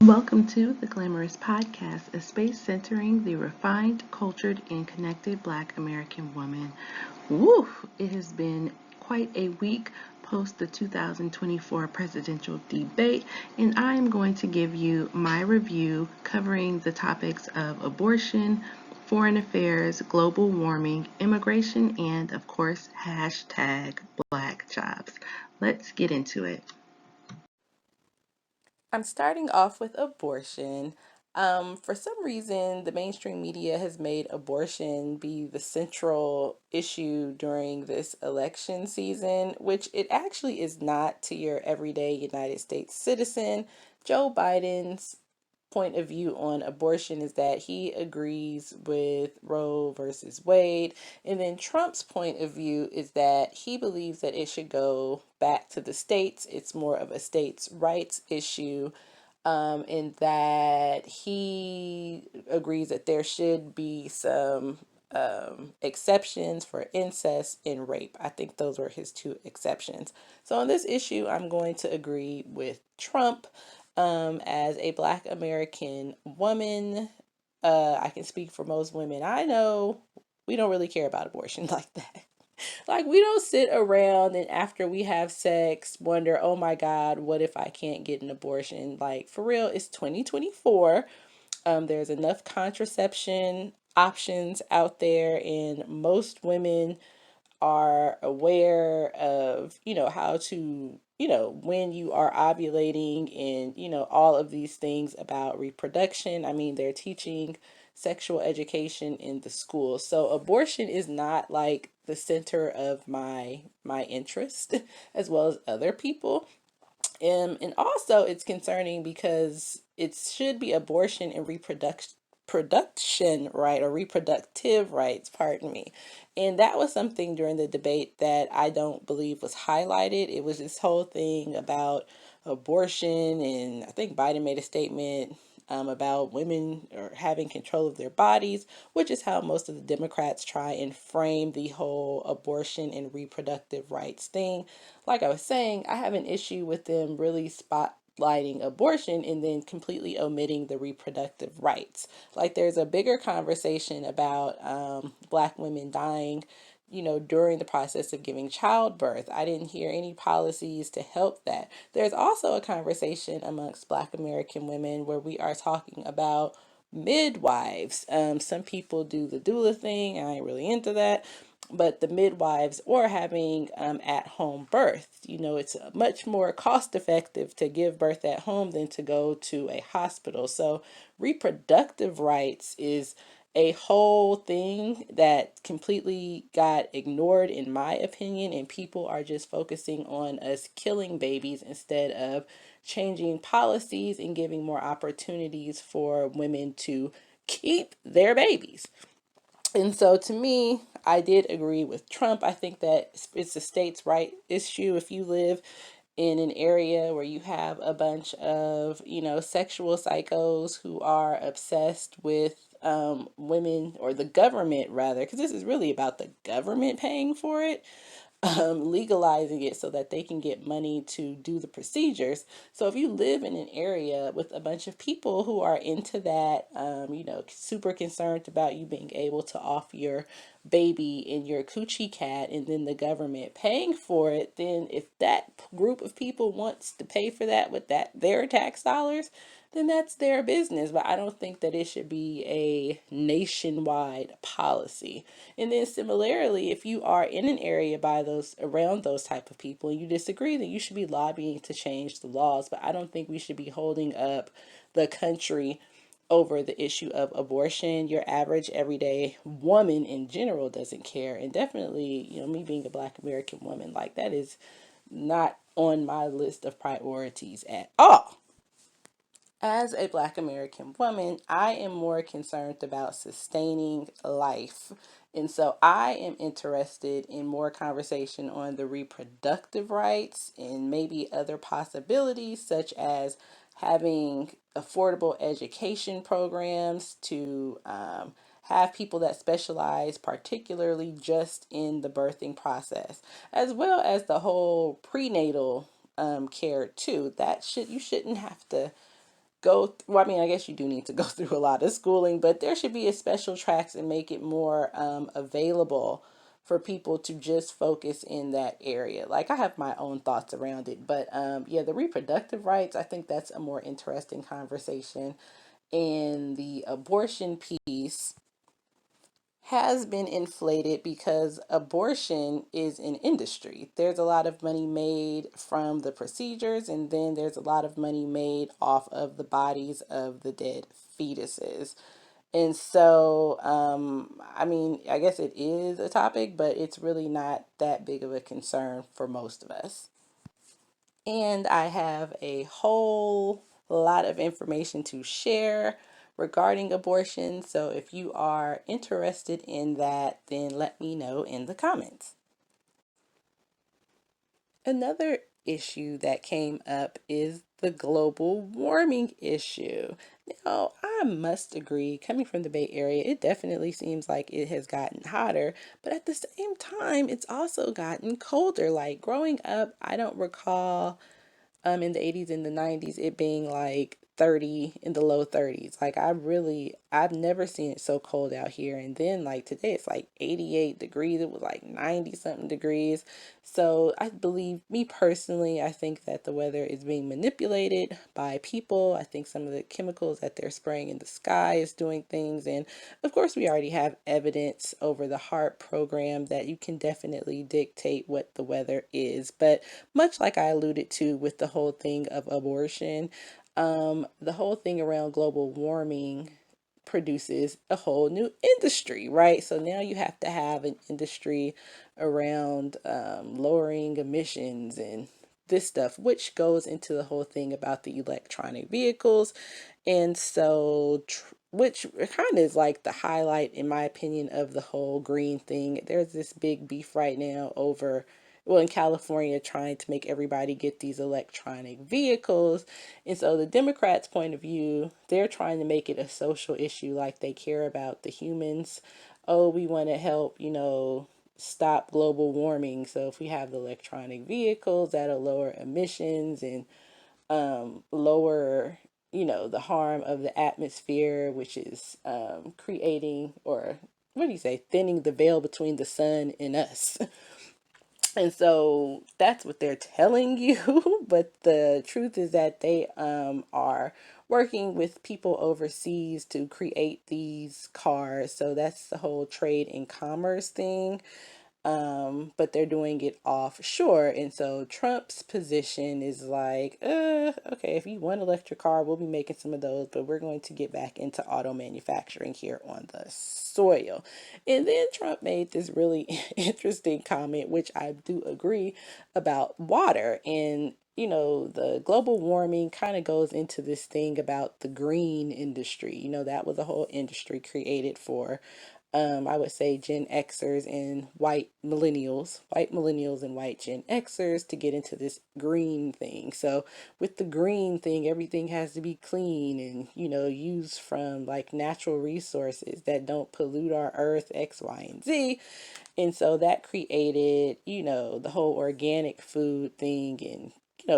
Welcome to the Glamourus podcast, a space centering the refined, cultured, and connected Black American woman. Woo! It has been quite a week post the 2024 presidential debate, and I am going to give you my review covering the topics of abortion, foreign affairs, global warming, immigration, and of course, hashtag Black jobs. Let's get into it. I'm starting off with abortion. For some reason, the mainstream media has made abortion be the central issue during this election season, which it actually is not to your everyday United States citizen. Joe Biden's point of view on abortion is that he agrees with Roe versus Wade. And then Trump's point of view is that he believes that it should go back to the states. It's more of a states' rights issue, in that he agrees that there should be some exceptions for incest and rape. I think those were his two exceptions. So on this issue, I'm going to agree with Trump. As a Black American woman, I can speak for most women I know. We don't really care about abortion like that. Like, we don't sit around and after we have sex wonder, oh my God, what if I can't get an abortion? Like, for real, it's 2024. There's enough contraception options out there, and most women are aware of, how to, when you are ovulating and, all of these things about reproduction. I mean, they're teaching sexual education in the school. So abortion is not like the center of my interest as well as other people. And also it's concerning because it should be abortion and production right, or reproductive rights, pardon me. And that was something during the debate that I don't believe was highlighted. It was this whole thing about abortion, and I think Biden made a statement about women or having control of their bodies, which is how most of the Democrats try and frame the whole abortion and reproductive rights thing. Like I was saying, I have an issue with them really spotlighting abortion and then completely omitting the reproductive rights. Like, there's a bigger conversation about Black women dying, during the process of giving childbirth. I didn't hear any policies to help that. There's also a conversation amongst Black American women where we are talking about midwives. Some people do the doula thing. I ain't really into that. But the midwives, or having at home birth, it's much more cost effective to give birth at home than to go to a hospital. So reproductive rights is a whole thing that completely got ignored, in my opinion, and people are just focusing on us killing babies instead of changing policies and giving more opportunities for women to keep their babies. And so, to me, I did agree with Trump. I think that it's a states' right issue. If you live in an area where you have a bunch of, sexual psychos who are obsessed with women, or the government rather, because this is really about the government paying for it, legalizing it so that they can get money to do the procedures. So if you live in an area with a bunch of people who are into that, super concerned about you being able to off your baby and your coochie cat, and then the government paying for it, then if that group of people wants to pay for that with their tax dollars, then that's their business. But I don't think that it should be a nationwide policy. And then similarly, if you are in an area by those around those type of people and you disagree, then you should be lobbying to change the laws. But I don't think we should be holding up the country over the issue of abortion. Your average everyday woman in general doesn't care. And definitely, me being a Black American woman, like, that is not on my list of priorities at all. As a Black American woman, I am more concerned about sustaining life. And so I am interested in more conversation on the reproductive rights and maybe other possibilities, such as having affordable education programs to have people that specialize particularly just in the birthing process, as well as the whole prenatal care too. You shouldn't have to well, I mean, I guess you do need to go through a lot of schooling, but there should be a special tracks and make it more available for people to just focus in that area. Like, I have my own thoughts around it, but yeah, the reproductive rights, I think that's a more interesting conversation. And the abortion piece has been inflated because abortion is an industry. There's a lot of money made from the procedures, and then there's a lot of money made off of the bodies of the dead fetuses. And so, I mean, I guess it is a topic, but it's really not that big of a concern for most of us. And I have a whole lot of information to share regarding abortion. So if you are interested in that, then let me know in the comments. Another issue that came up is the global warming issue. Now, I must agree, coming from the Bay Area, it definitely seems like it has gotten hotter, but at the same time, it's also gotten colder. Like growing up, I don't recall in the 80s and the 90s it being like 30 in the low 30s. Like I've never seen it so cold out here. And then like today it's like 88 degrees. It was like 90 something degrees. So I believe, me personally, I think that the weather is being manipulated by people. I think some of the chemicals that they're spraying in the sky is doing things. And of course we already have evidence over the HARP program that you can definitely dictate what the weather is. But much like I alluded to with the whole thing of abortion, the whole thing around global warming produces a whole new industry, right? So now you have to have an industry around lowering emissions and this stuff, which goes into the whole thing about the electronic vehicles. And so, which kind of is like the highlight, in my opinion, of the whole green thing. There's this big beef right now over, well, in California, trying to make everybody get these electronic vehicles. And so, the Democrats' point of view, they're trying to make it a social issue, like they care about the humans. Oh, we want to help, stop global warming. So, if we have the electronic vehicles, that'll lower emissions and lower, the harm of the atmosphere, which is creating, or what do you say, thinning the veil between the sun and us. And so that's what they're telling you. But the truth is that they are working with people overseas to create these cars. So that's the whole trade and commerce thing. But they're doing it offshore. And so Trump's position is like, okay, if you want an electric car, we'll be making some of those, but we're going to get back into auto manufacturing here on the soil. And then Trump made this really interesting comment, which I do agree, about water. And the global warming kind of goes into this thing about the green industry. That was a whole industry created for I would say Gen Xers and white millennials and white Gen Xers to get into this green thing. So with the green thing, everything has to be clean and, used from like natural resources that don't pollute our earth, X, Y, and Z. And so that created, the whole organic food thing and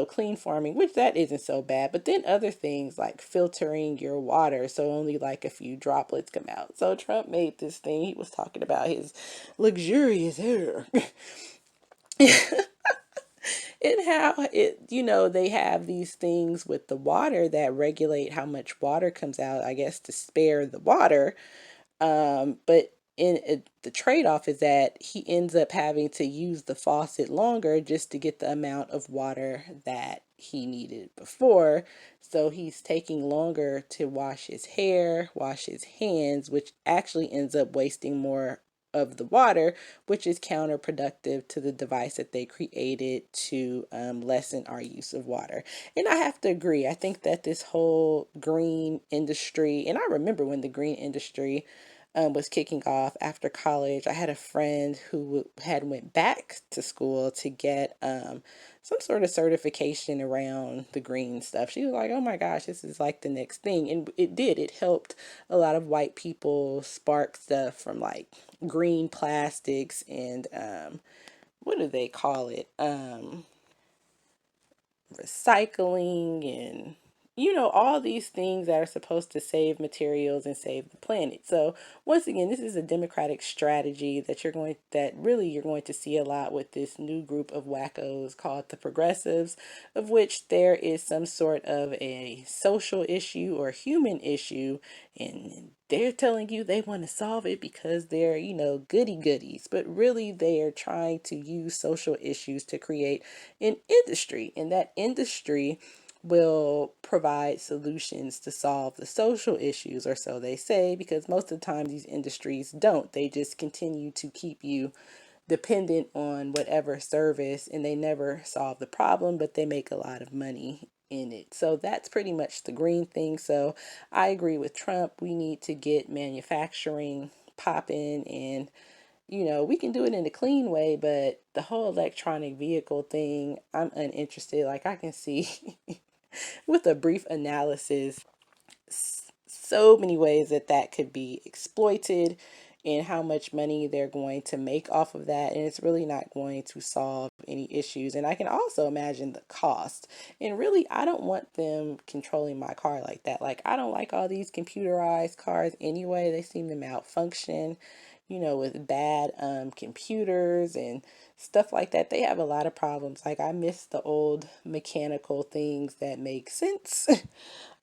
clean farming, which that isn't so bad. But then other things like filtering your water so only like a few droplets come out. So Trump made this thing. He was talking about his luxurious hair. And how they have these things with the water that regulate how much water comes out, I guess, to spare the water. But the trade-off is that he ends up having to use the faucet longer just to get the amount of water that he needed before. So he's taking longer to wash his hair, wash his hands, which actually ends up wasting more of the water, which is counterproductive to the device that they created to lessen our use of water. And I have to agree. I think that this whole green industry, and I remember when the green industry was kicking off after college. I had a friend who had went back to school to get some sort of certification around the green stuff. She was like, "Oh my gosh, this is like the next thing," and it did. It helped a lot of white people spark stuff from like green plastics and what do they call it? Recycling and all these things that are supposed to save materials and save the planet. So once again, this is a democratic strategy that you're going to see a lot with this new group of wackos called the progressives, of which there is some sort of a social issue or human issue, and they're telling you they want to solve it because they're, goody goodies, but really they are trying to use social issues to create an industry, and that industry will provide solutions to solve the social issues, or so they say, because most of the time these industries don't. They just continue to keep you dependent on whatever service, and they never solve the problem, but they make a lot of money in it. So that's pretty much the green thing. So I agree with Trump. We need to get manufacturing popping, and we can do it in a clean way, but the whole electronic vehicle thing, I'm uninterested. Like, I can see with a brief analysis so many ways that that could be exploited and how much money they're going to make off of that, and it's really not going to solve any issues. And I can also imagine the cost, and really I don't want them controlling my car like that. Like, I don't like all these computerized cars anyway. They seem to malfunction, with bad computers and stuff like that. They have a lot of problems. Like, I miss the old mechanical things that make sense.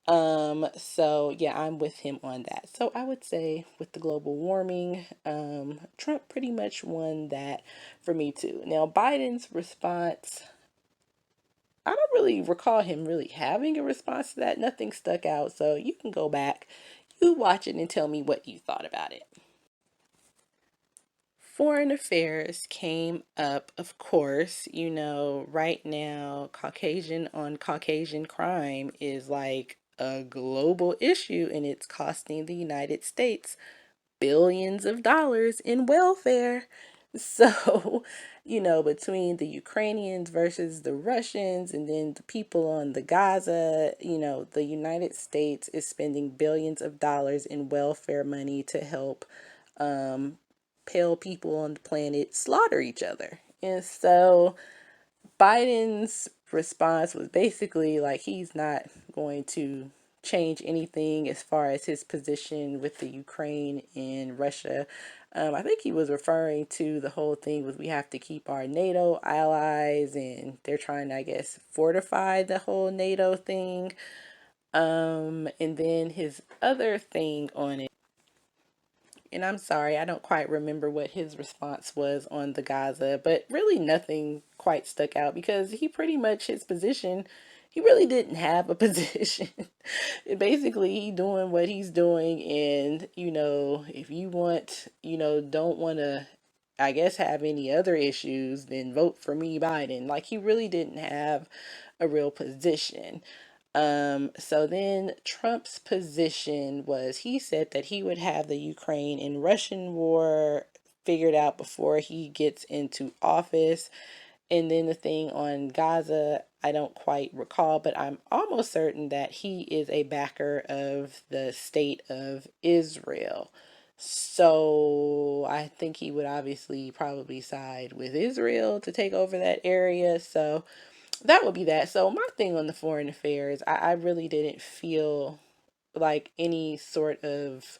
So yeah, I'm with him on that. So I would say with the global warming, Trump pretty much won that for me too. Now, Biden's response, I don't really recall him really having a response to that. Nothing stuck out. So you can go back, you watch it and tell me what you thought about it. Foreign affairs came up, of course. Right now, Caucasian on Caucasian crime is like a global issue, and it's costing the United States billions of dollars in welfare. So, between the Ukrainians versus the Russians and then the people on the Gaza, the United States is spending billions of dollars in welfare money to help um, pale people on the planet slaughter each other. And so Biden's response was basically like he's not going to change anything as far as his position with the Ukraine and Russia. I think he was referring to the whole thing with we have to keep our NATO allies, and they're trying to, I guess, fortify the whole NATO thing. And then his other thing on it, and I'm sorry, I don't quite remember what his response was on the Gaza, but really nothing quite stuck out because he pretty much, his position, he really didn't have a position. Basically, he doing what he's doing, and, if you want, don't want to, I guess, have any other issues, then vote for me, Biden. Like, he really didn't have a real position. So then Trump's position was he said that he would have the Ukraine and Russian war figured out before he gets into office. And then the thing on Gaza, I don't quite recall, but I'm almost certain that he is a backer of the state of Israel. So I think he would obviously probably side with Israel to take over that area. So that would be that. So my thing on the foreign affairs, I really didn't feel like any sort of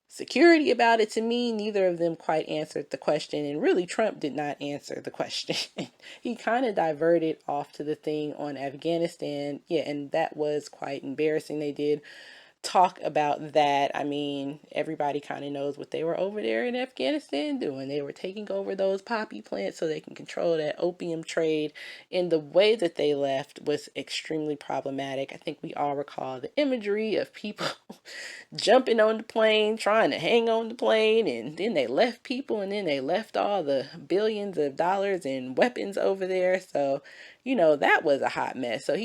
security about it. To me, neither of them quite answered the question, and really Trump did not answer the question. He kind of diverted off to the thing on Afghanistan. Yeah, and that was quite embarrassing. They did talk about that. I mean, everybody kind of knows what they were over there in Afghanistan doing. They were taking over those poppy plants so they can control that opium trade. And the way that they left was extremely problematic. I think we all recall the imagery of people jumping on the plane, trying to hang on the plane, and then they left people, and then they left all the billions of dollars in weapons over there. So, that was a hot mess. So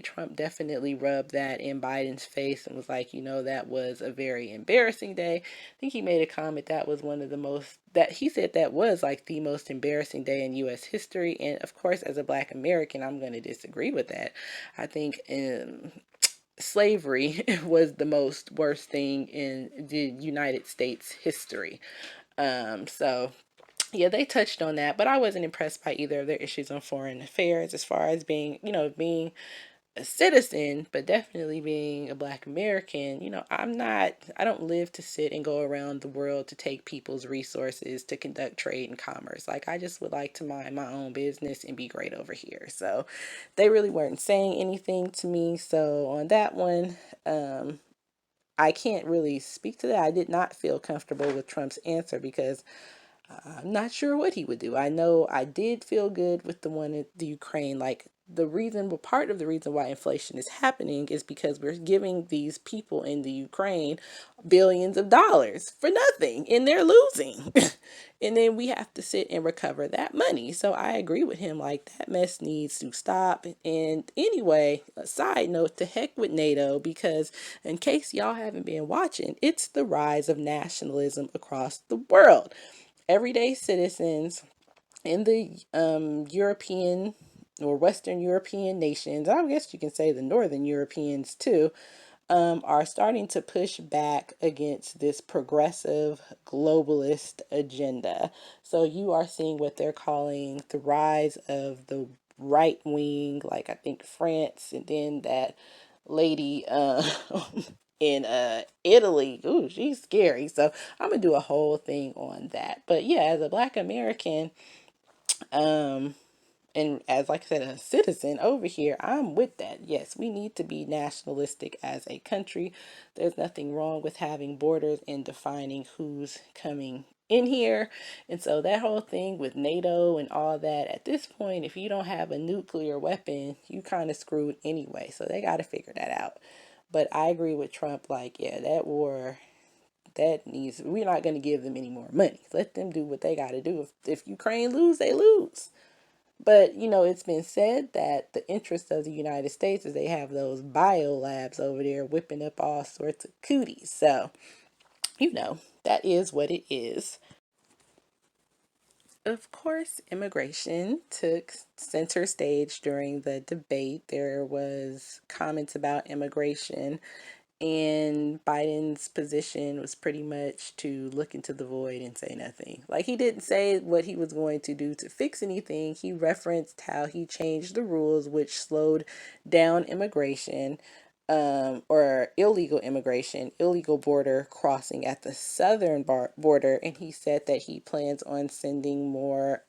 Trump definitely rubbed that in Biden's face and was like, that was a very embarrassing day. I think he made a comment that was one of the most, that he said that was like the most embarrassing day in U.S. history. And of course, as a Black American, I'm going to disagree with that. I think slavery was the most worst thing in the United States history. So yeah, they touched on that, but I wasn't impressed by either of their issues on foreign affairs as far as being a citizen, but definitely being a Black American, I don't live to sit and go around the world to take people's resources to conduct trade and commerce. Like, I just would like to mind my own business and be great over here. So they really weren't saying anything to me. So on that one, I can't really speak to that. I did not feel comfortable with Trump's answer because I'm not sure what he would do. I know I did feel good with the one in the Ukraine. Like, part of the reason why inflation is happening is because we're giving these people in the Ukraine billions of dollars for nothing and they're losing. And then we have to sit and recover that money. So I agree with him. Like, that mess needs to stop. And anyway, a side note, to heck with NATO, because in case y'all haven't been watching, it's the rise of nationalism across the world. Everyday citizens in the European or Western European nations, I guess you can say the Northern Europeans too, are starting to push back against this progressive globalist agenda. So you are seeing what they're calling the rise of the right wing, like I think France, and then that lady in Italy. Ooh, she's scary. So I'm gonna do a whole thing on that. But yeah, as a Black American, um, and as like I said, a citizen over here, I'm with that. Yes, we need to be nationalistic as a country. There's nothing wrong with having borders and defining who's coming in here. And so that whole thing with NATO and all that, at this point, if you don't have a nuclear weapon, you kind of screwed anyway. So they got to figure that out. But I agree with Trump, like, yeah, that war, we're not going to give them any more money. Let them do what they got to do. If Ukraine lose, they lose. But, it's been said that the interest of the United States is they have those bio labs over there whipping up all sorts of cooties. So, that is what it is. Of course, immigration took center stage during the debate. There was comments about immigration, and Biden's position was pretty much to look into the void and say nothing. Like, he didn't say what he was going to do to fix anything. He referenced how he changed the rules, which slowed down immigration, or illegal immigration, illegal border crossing at the southern border. And he said that he plans on sending more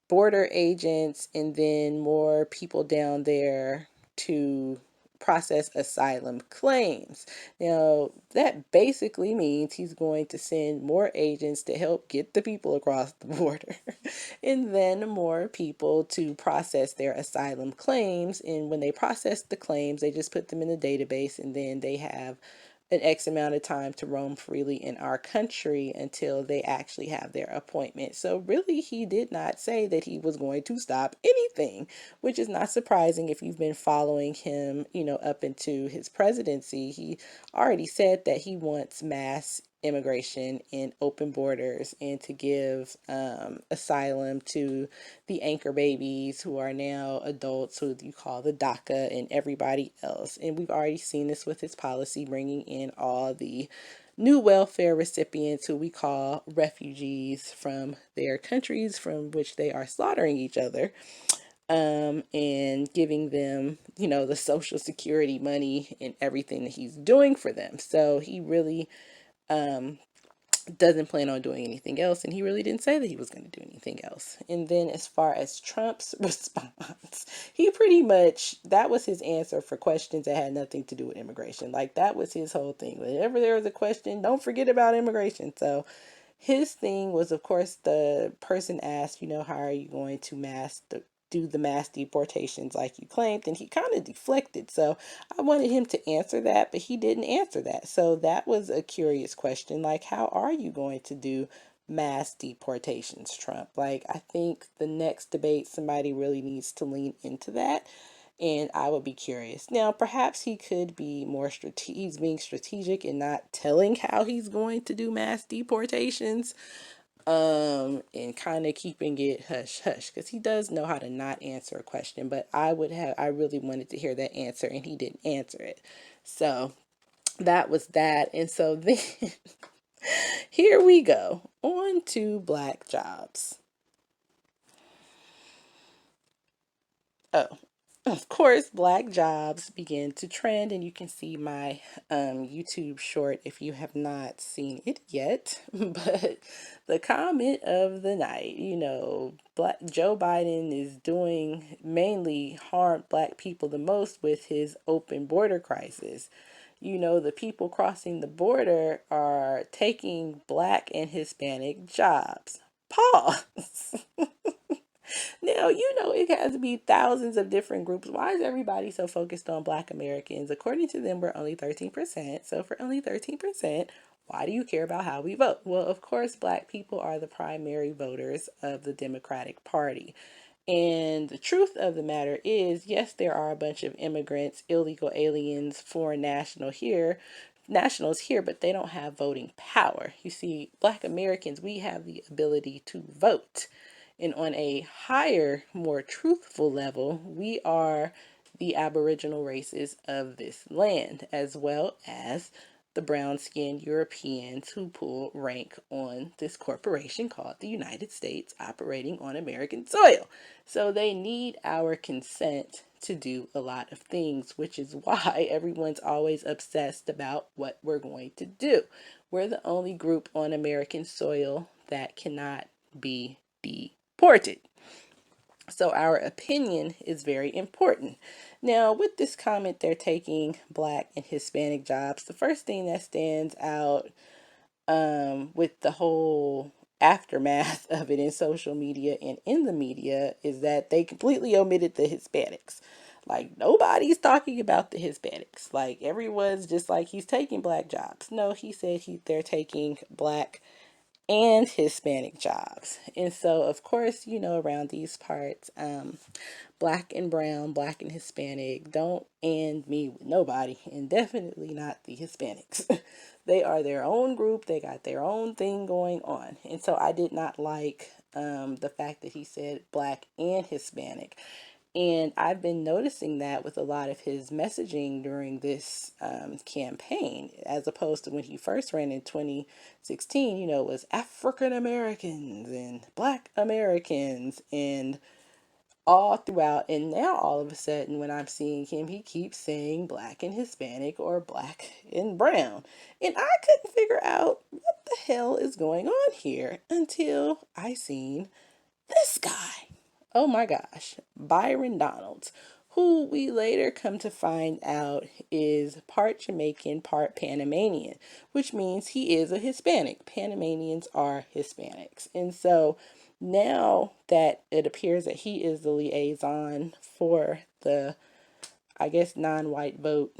border agents and then more people down there to process asylum claims. Now, that basically means he's going to send more agents to help get the people across the border and then more people to process their asylum claims. And when they process the claims, they just put them in the database and then they have an X amount of time to roam freely in our country until they actually have their appointment. So really, he did not say that he was going to stop anything, which is not surprising if you've been following him, up into his presidency. He already said that he wants mass immigration and open borders and to give asylum to the anchor babies who are now adults, who you call the DACA, and everybody else. And we've already seen this with his policy bringing in all the new welfare recipients who we call refugees from their countries from which they are slaughtering each other, and giving them, the social security money and everything that he's doing for them. So he really um, doesn't plan on doing anything else, and he really didn't say that he was going to do anything else. And then as far as Trump's response, he pretty much, that was his answer for questions that had nothing to do with immigration. Like, that was his whole thing. Whenever there was a question, don't forget about immigration. So his thing was, of course, the person asked, how are you going to do the mass deportations like you claimed? And he kind of deflected. So I wanted him to answer that, but he didn't answer that. So that was a curious question. Like, how are you going to do mass deportations, Trump? Like, I think the next debate, somebody really needs to lean into that. And I would be curious. Now, perhaps he could be more he's being strategic and not telling how he's going to do mass deportations, and kind of keeping it hush hush, because he does know how to not answer a question. But I really wanted to hear that answer, and he didn't answer it. So that was that. And so then here we go on to black jobs. Oh. of course, black jobs begin to trend, and you can see my YouTube short if you have not seen it yet. But the comment of the night, black Joe Biden is doing mainly harm black people the most with his open border crisis. The people crossing the border are taking black and Hispanic jobs. Pause. Now, it has to be thousands of different groups. Why is everybody so focused on black Americans? According to them, we're only 13%. So, for only 13%, why do you care about how we vote? Well, of course, black people are the primary voters of the Democratic Party. And the truth of the matter is, yes, there are a bunch of immigrants, illegal aliens, foreign nationals here, but they don't have voting power. You see, black Americans, we have the ability to vote. And on a higher, more truthful level, we are the Aboriginal races of this land, as well as the brown skinned Europeans who pull rank on this corporation called the United States operating on American soil. So they need our consent to do a lot of things, which is why everyone's always obsessed about what we're going to do. We're the only group on American soil that cannot be deported. So our opinion is very important. Now, with this comment, they're taking black and Hispanic jobs. The first thing that stands out with the whole aftermath of it in social media and in the media is that they completely omitted the Hispanics. Like, nobody's talking about the Hispanics. Like, everyone's just like, he's taking black jobs. No, he said they're taking black and Hispanic jobs. And so, of course, around these parts, black and brown, black and Hispanic don't and me with nobody, and definitely not the Hispanics. They are their own group, they got their own thing going on. And so, I did not like the fact that he said black and Hispanic. And I've been noticing that with a lot of his messaging during this campaign, as opposed to when he first ran in 2016, it was African Americans and Black Americans and all throughout. And now all of a sudden, when I'm seeing him, he keeps saying Black and Hispanic or Black and Brown. And I couldn't figure out what the hell is going on here until I seen this guy. Oh my gosh, Byron Donalds, who we later come to find out is part Jamaican, part Panamanian, which means he is a Hispanic. Panamanians are Hispanics. And so now that it appears that he is the liaison for the, I guess, non-white vote,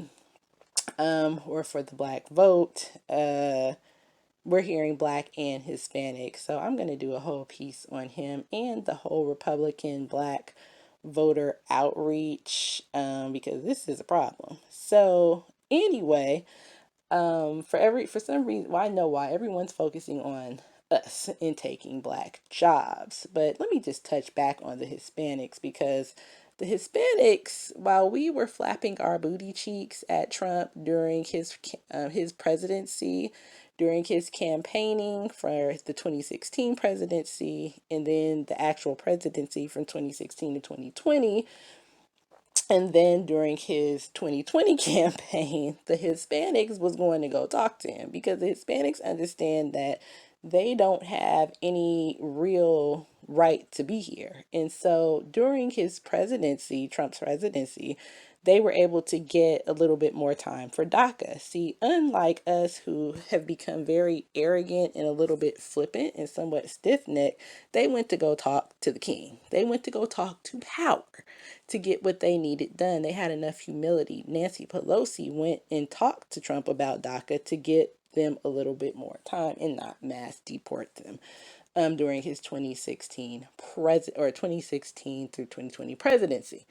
or for the black vote, we're hearing black and Hispanic. So I'm going to do a whole piece on him and the whole Republican black voter outreach, because this is a problem. So anyway, for some reason, well, I know why everyone's focusing on us in taking black jobs. But let me just touch back on the Hispanics, because the Hispanics, while we were flapping our booty cheeks at Trump during his presidency, during his campaigning for the 2016 presidency, and then the actual presidency from 2016 to 2020, and then during his 2020 campaign, the Hispanics was going to go talk to him, because the Hispanics understand that they don't have any real right to be here. And so during his presidency, Trump's presidency, they were able to get a little bit more time for DACA. See, unlike us who have become very arrogant and a little bit flippant and somewhat stiff-necked, they went to go talk to the king. They went to go talk to power to get what they needed done. They had enough humility. Nancy Pelosi went and talked to Trump about DACA to get them a little bit more time and not mass deport them during his 2016 through 2020 presidency.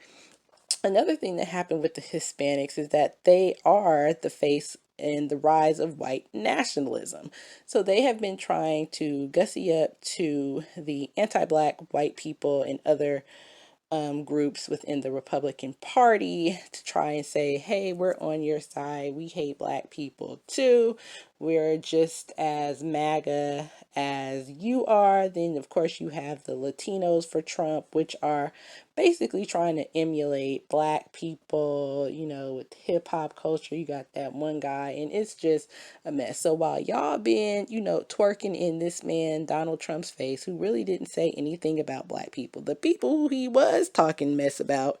Another thing that happened with the Hispanics is that they are the face and the rise of white nationalism. So they have been trying to gussy up to the anti-black white people and other groups within the Republican Party to try and say, hey, we're on your side. We hate black people too. we're just as MAGA as you are. Then, of course, you have the Latinos for Trump, which are basically trying to emulate black people, with hip hop culture. You got that one guy, and it's just a mess. So while y'all been, twerking in this man, Donald Trump's face, who really didn't say anything about black people, the people who he was talking mess about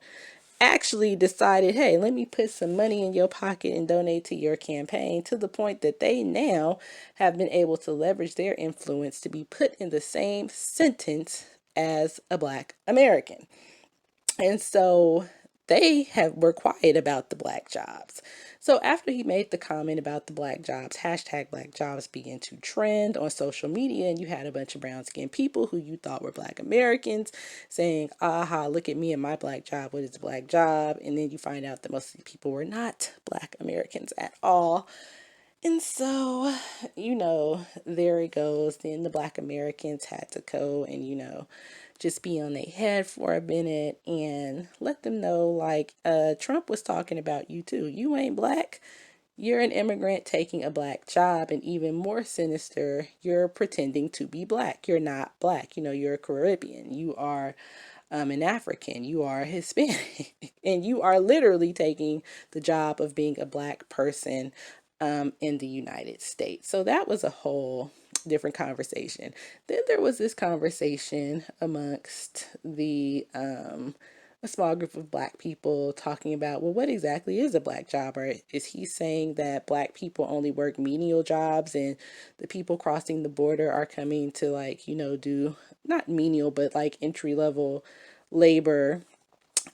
actually decided, hey, let me put some money in your pocket and donate to your campaign, to the point that they now have been able to leverage their influence to be put in the same sentence as a black American. And so were quiet about the black jobs. So after he made the comment about the black jobs, hashtag black jobs began to trend on social media, and you had a bunch of brown skinned people who you thought were black Americans saying, aha, look at me and my black job, what is a black job? And then you find out that most of these people were not black Americans at all. And so, there it goes. Then the black Americans had to go and, just be on their head for a minute and let them know, like, Trump was talking about you too. You ain't black. You're an immigrant taking a black job, and even more sinister, you're pretending to be black. You're not black. You're a Caribbean. You are an African. You are Hispanic. And you are literally taking the job of being a black person in the United States. So that was a whole different conversation. Then there was this conversation amongst a small group of black people talking about, well, what exactly is a black job? Or is he saying that black people only work menial jobs and the people crossing the border are coming to, like, do not menial, but like entry level labor,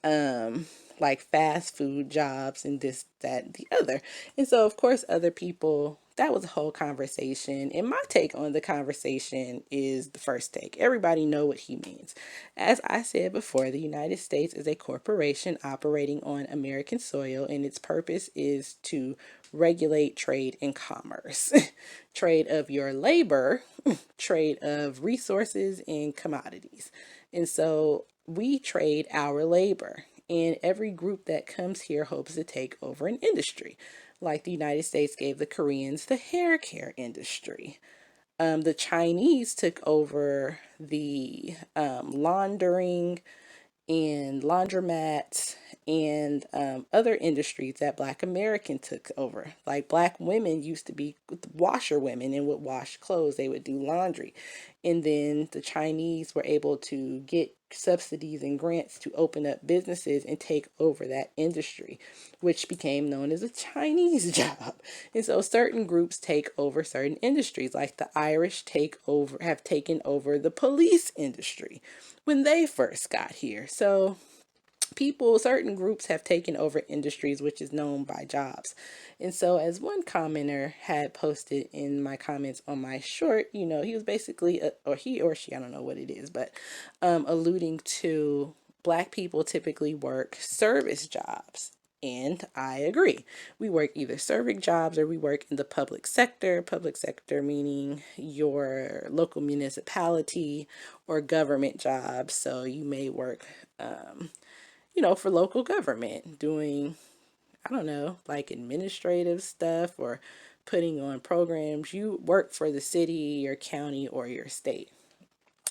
like fast food jobs and this, that, and the other. And so, of course, other people, that was a whole conversation. And my take on the conversation is the first take. Everybody know what he means. As I said before, the United States is a corporation operating on American soil, and its purpose is to regulate trade and commerce. Trade of your labor, trade of resources and commodities. And so we trade our labor, and every group that comes here hopes to take over an industry. Like the United States gave the Koreans the hair care industry. The Chinese took over the laundering and laundromats and other industries that black American took over. Like black women used to be washerwomen and would wash clothes. They would do laundry. And then the Chinese were able to get subsidies and grants to open up businesses and take over that industry, which became known as a Chinese job. And so certain groups take over certain industries, like the Irish have taken over the police industry when they first got here. So certain groups have taken over industries, which is known by jobs. And so, as one commenter had posted in my comments on my short, he was basically, or he or she, I don't know what it is, but alluding to black people typically work service jobs. And I agree. We work either serving jobs or we work in the public sector. Public sector meaning your local municipality or government jobs. So you may work, for local government, doing, I don't know, like administrative stuff or putting on programs. You work for the city, your county, or your state,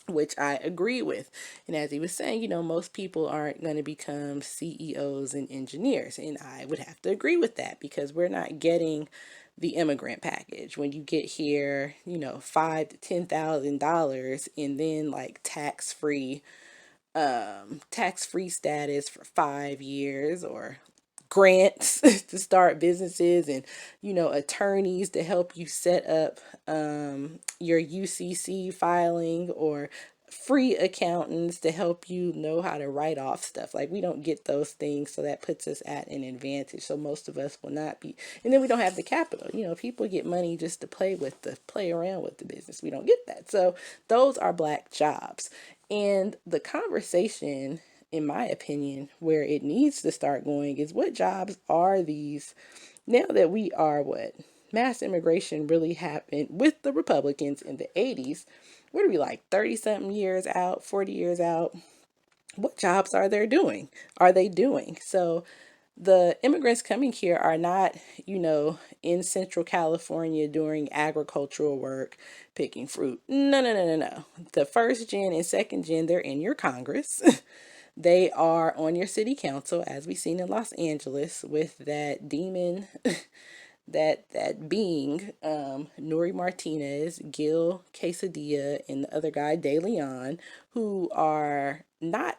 which I agree with. And as he was saying, most people aren't going to become CEOs and engineers. And I would have to agree with that because we're not getting the immigrant package. When you get here, $5,000 to $10,000 and then like tax-free status for 5 years, or grants to start businesses, and attorneys to help you set up your UCC filing, or free accountants to help you know how to write off stuff. Like, we don't get those things, so that puts us at an advantage. So most of us will not be, and then we don't have the capital. People get money just to play around with the business. We don't get that. So those are black jobs. And the conversation, in my opinion, where it needs to start going is, what jobs are these now that we are mass immigration really happened with the Republicans in the 80s? What are we, like 30 something years out, 40 years out? What jobs are they doing? So The immigrants coming here are not, in Central California doing agricultural work, picking fruit. No, no, no, no, no. The first gen and second gen, they're in your Congress. They are on your city council, as we've seen in Los Angeles with that demon, that being, Nori Martinez, Gil Quesadilla, and the other guy, De Leon, who are not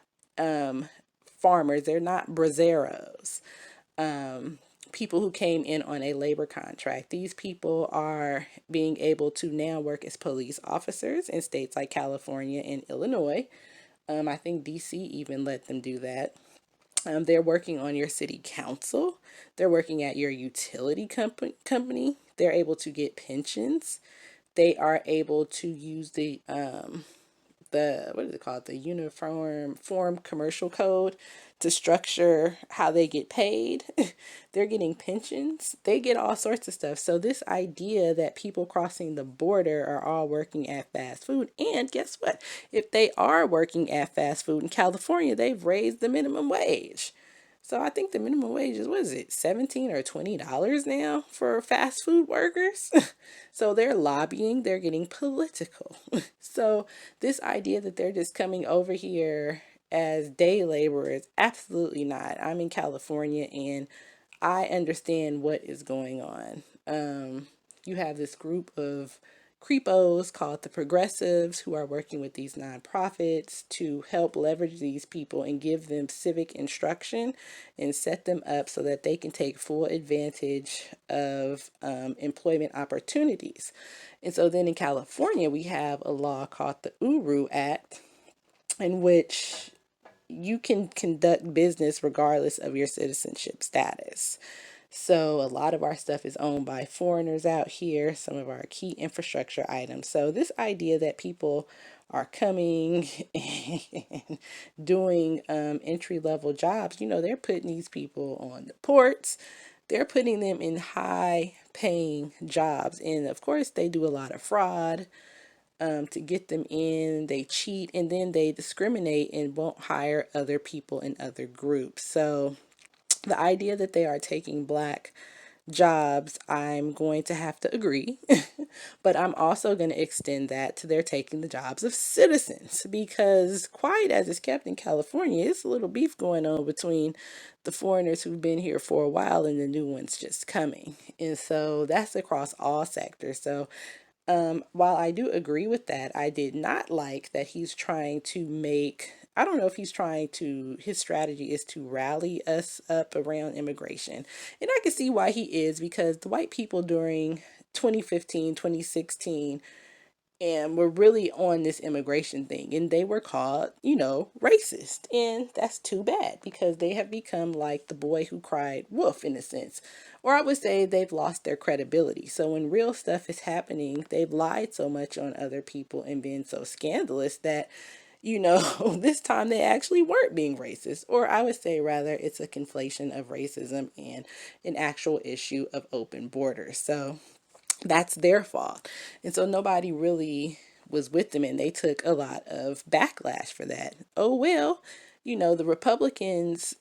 farmers. They're not braceros, people who came in on a labor contract. These people are being able to now work as police officers in states like California and Illinois. I think DC even let them do that. They're working on your city council. They're working at your utility company. They're able to get pensions. They are able to use the what is it called, the uniform form commercial code to structure how they get paid. They're getting pensions. They get all sorts of stuff. So this idea that people crossing the border are all working at fast food, and guess what, if they are working at fast food in California, they've raised the minimum wage. So I think the minimum wage is, what is it, $17 or $20 now for fast food workers? So they're lobbying, they're getting political. So this idea that they're just coming over here as day laborers, absolutely not. I'm in California and I understand what is going on. You have this group of creepos called the progressives who are working with these nonprofits to help leverage these people and give them civic instruction and set them up so that they can take full advantage of employment opportunities. And so then in California, we have a law called the Uru Act, in which you can conduct business regardless of your citizenship status. So a lot of our stuff is owned by foreigners out here, some of our key infrastructure items. So this idea that people are coming and doing entry level jobs, they're putting these people on the ports. They're putting them in high paying jobs. And of course, they do a lot of fraud to get them in. They cheat, and then they discriminate and won't hire other people in other groups. So the idea that they are taking black jobs, I'm going to have to agree. But I'm also going to extend that to their taking the jobs of citizens, because quiet as it's kept in California, it's a little beef going on between the foreigners who've been here for a while and the new ones just coming. And so that's across all sectors. So while I do agree with that, I did not like that he's trying to make, I don't know if he's trying to, his strategy is to rally us up around immigration. And I can see why he is, because the white people during 2015, 2016, and were really on this immigration thing, and they were called, racist. And that's too bad, because they have become like the boy who cried wolf, in a sense. Or I would say they've lost their credibility. So when real stuff is happening, they've lied so much on other people and been so scandalous that, this time they actually weren't being racist. Or I would say rather it's a conflation of racism and an actual issue of open borders. So that's their fault. And so nobody really was with them, and they took a lot of backlash for that. Oh, well, the Republicans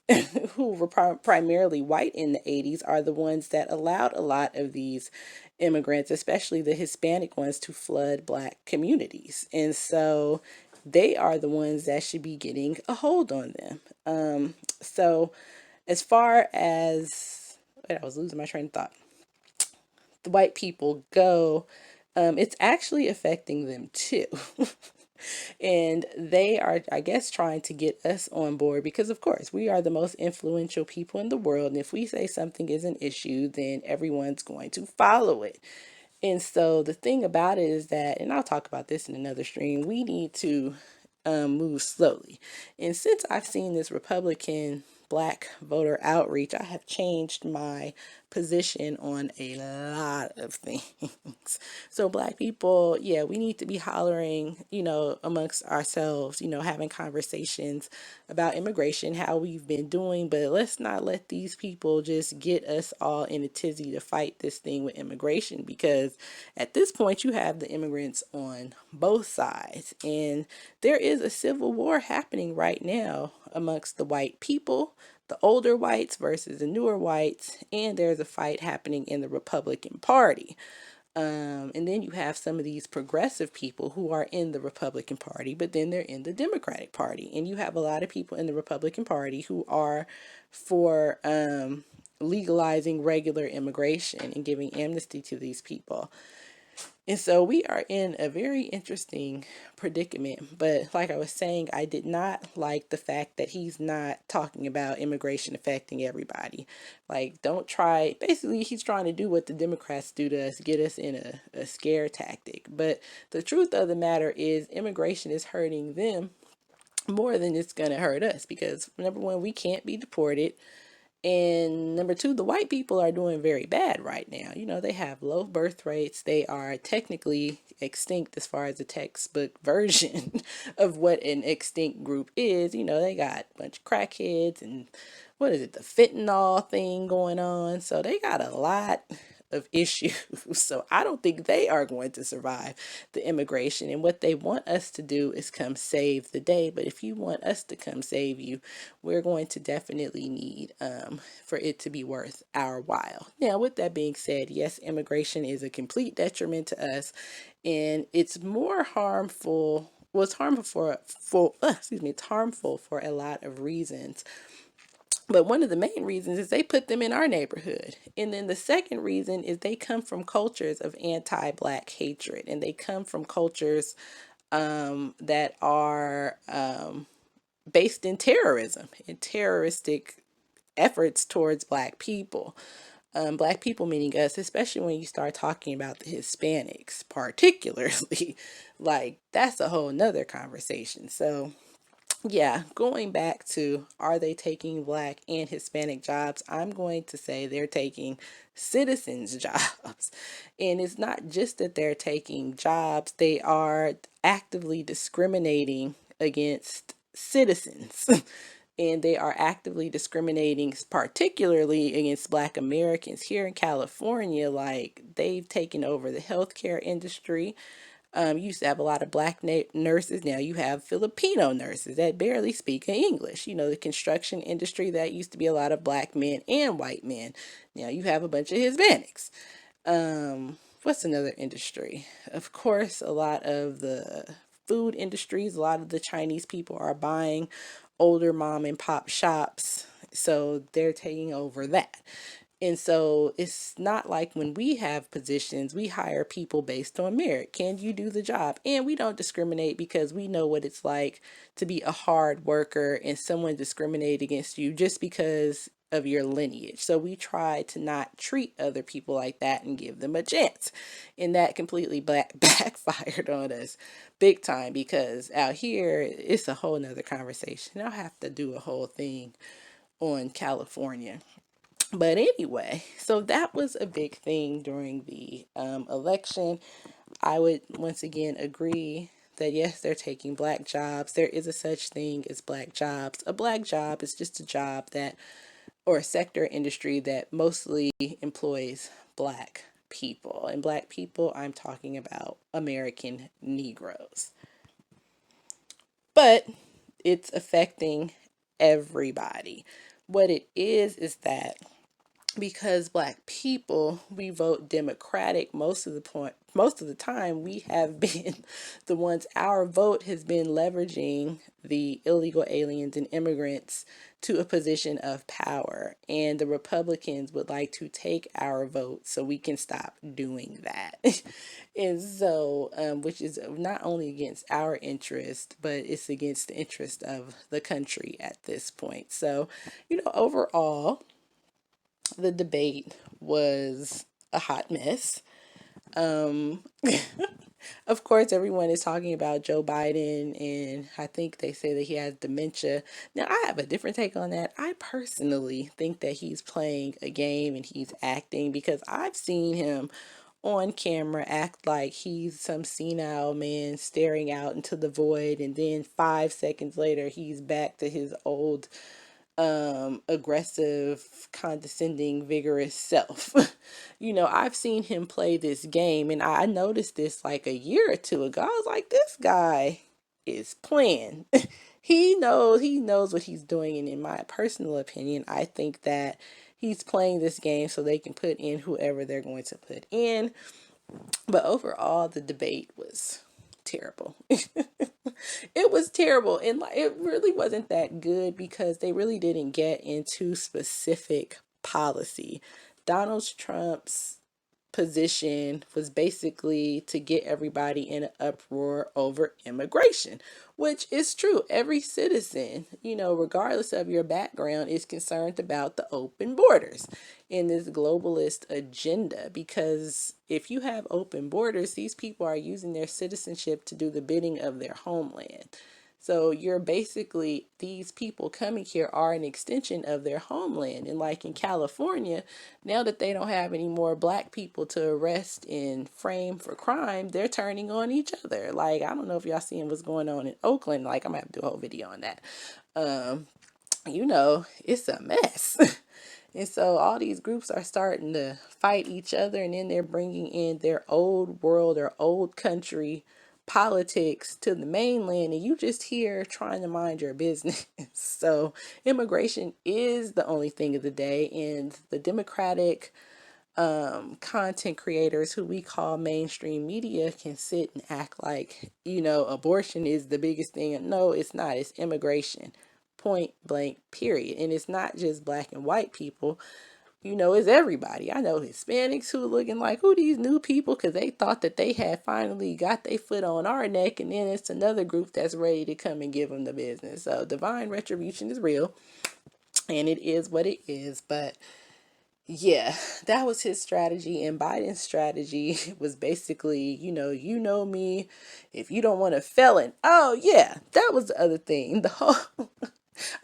who were primarily white in the 80s are the ones that allowed a lot of these immigrants, especially the Hispanic ones, to flood black communities. And so they are the ones that should be getting a hold on them. So as far as, wait, I was losing my train of thought, the white people go, it's actually affecting them too. And they are, I guess, trying to get us on board because, of course, we are the most influential people in the world. And if we say something is an issue, then everyone's going to follow it. And so the thing about it is that, and I'll talk about this in another stream, we need to move slowly. And since I've seen this Republican black voter outreach, I have changed my position on a lot of things. So black people, yeah, we need to be hollering, amongst ourselves, having conversations about immigration, how we've been doing, but let's not let these people just get us all in a tizzy to fight this thing with immigration, because at this point you have the immigrants on both sides, and there is a civil war happening right now amongst the white people, the older whites versus the newer whites, and there's a fight happening in the Republican Party. And then you have some of these progressive people who are in the Republican Party, but then they're in the Democratic Party. And you have a lot of people in the Republican Party who are for legalizing regular immigration and giving amnesty to these people. And so we are in a very interesting predicament. But like I was saying, I did not like the fact that he's not talking about immigration affecting everybody. Like, don't try, basically, he's trying to do what the Democrats do to us, get us in a scare tactic. But the truth of the matter is, immigration is hurting them more than it's going to hurt us because, number one, we can't be deported. And number two, the white people are doing very bad right now. You know, they have low birth rates. They are technically extinct as far as the textbook version of what an extinct group is. You know, they got a bunch of crackheads and what is it, the fentanyl thing going on. So they got a lot of issues. So I don't think they are going to survive the immigration. And what they want us to do is come save the day. But if you want us to come save you, we're going to definitely need for it to be worth our while. Now, with that being said, yes, immigration is a complete detriment to us, and it's more harmful. Well, it's harmful it's harmful for a lot of reasons. But one of the main reasons is they put them in our neighborhood. And then the second reason is they come from cultures of anti-Black hatred. And they come from cultures that are based in terrorism and terroristic efforts towards Black people. Black people meaning us, especially when you start talking about the Hispanics, particularly. Like, that's a whole nother conversation. So yeah, going back to are they taking Black and Hispanic jobs? I'm going to say they're taking citizens' jobs. And it's not just that they're taking jobs, they are actively discriminating against citizens. And they are actively discriminating, particularly against Black Americans here in California. Like, they've taken over the healthcare industry. You used to have a lot of Black nurses. Now you have Filipino nurses that barely speak English. You know, the construction industry, that used to be a lot of Black men and white men. Now you have a bunch of Hispanics. What's another industry? Of course, a lot of the food industries, a lot of the Chinese people are buying older mom and pop shops. So they're taking over that. And so it's not like when we have positions, we hire people based on merit. Can you do the job? And we don't discriminate because we know what it's like to be a hard worker and someone discriminate against you just because of your lineage. So we try to not treat other people like that and give them a chance. And that completely backfired on us big time because out here, it's a whole nother conversation. I'll have to do a whole thing on California. But anyway, so that was a big thing during the election. I would once again agree that yes, they're taking Black jobs. There is a such thing as Black jobs. A Black job is just a job that, or a sector industry that mostly employs Black people. And Black people, I'm talking about American Negroes. But it's affecting everybody. What it is that because Black people, we vote Democratic most of the time, we have been the ones, our vote has been leveraging the illegal aliens and immigrants to a position of power, and the Republicans would like to take our vote so we can stop doing that. And so which is not only against our interest, but it's against the interest of the country at this point. So, you know, overall the debate was a hot mess. Um, of course, everyone is talking about Joe Biden, and I think they say that he has dementia. Now, I have a different take on that. I personally think that he's playing a game and he's acting because I've seen him on camera act like he's some senile man staring out into the void, and then 5 seconds later, he's back to his old aggressive, condescending, vigorous self. You know, I've seen him play this game, and I noticed this like a year or two ago. I was like, this guy is playing. he knows what he's doing, and in my personal opinion, I think that he's playing this game so they can put in whoever they're going to put in. But overall, the debate was terrible. It was terrible, and like it really wasn't that good because they really didn't get into specific policy. Donald Trump's position was basically to get everybody in an uproar over immigration, which is true. Every citizen, regardless of your background, is concerned about the open borders in this globalist agenda, because if you have open borders, these people are using their citizenship to do the bidding of their homeland. So you're basically, these people coming here are an extension of their homeland. And like in California, now that they don't have any more black people to arrest and frame for crime, they're turning on each other. Like, I don't know if y'all seeing what's going on in Oakland. Like, I'm gonna have to do a whole video on that. It's a mess. And so all these groups are starting to fight each other, and then they're bringing in their old world or old country politics to the mainland, and you just here trying to mind your business. So immigration is the only thing of the day, and the Democratic content creators who we call mainstream media can sit and act like, abortion is the biggest thing. No, it's not. It's immigration. Point blank, period. And it's not just black and white people. It's everybody. I know Hispanics who are looking like, who these new people, because they thought that they had finally got their foot on our neck, and then it's another group that's ready to come and give them the business. So divine retribution is real, and it is what it is. But yeah, that was his strategy, and Biden's strategy was basically, me, if you don't want a felon. Oh yeah, that was the other thing. The whole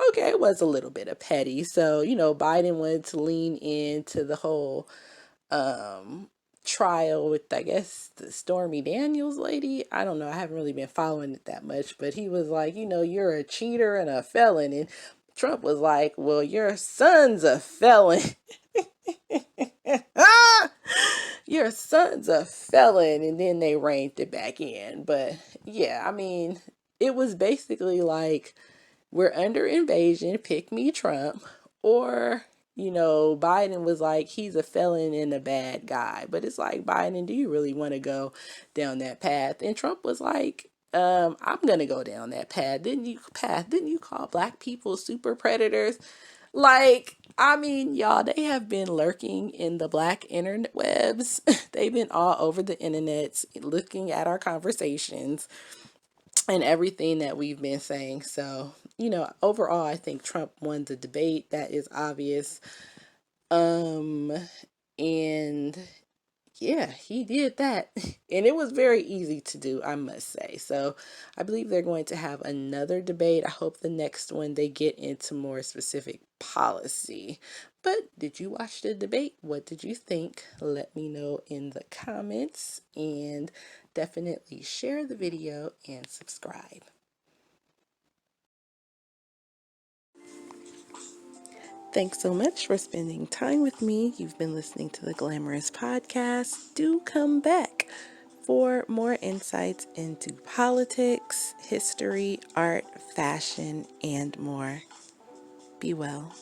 okay, it was a little bit of petty. So, Biden wanted to lean into the whole trial with, I guess, the Stormy Daniels lady. I don't know. I haven't really been following it that much, but he was like, you're a cheater and a felon. And Trump was like, well, your son's a felon. Your son's a felon. And then they reined it back in. But yeah, I mean, it was basically like, we're under invasion, pick me Trump. Or, Biden was like, he's a felon and a bad guy. But it's like, Biden, do you really want to go down that path? And Trump was like, I'm going to go down that path. Didn't you call black people super predators? Like, I mean, y'all, they have been lurking in the black internet webs. They've been all over the internet looking at our conversations and everything that we've been saying. So, overall, I think Trump won the debate. That is obvious. And yeah, he did that. And it was very easy to do, I must say. So I believe they're going to have another debate. I hope the next one they get into more specific policy. But did you watch the debate? What did you think? Let me know in the comments, and definitely share the video and subscribe. Thanks so much for spending time with me. You've been listening to the Glamourus podcast. Do come back for more insights into politics, history, art, fashion, and more. Be well.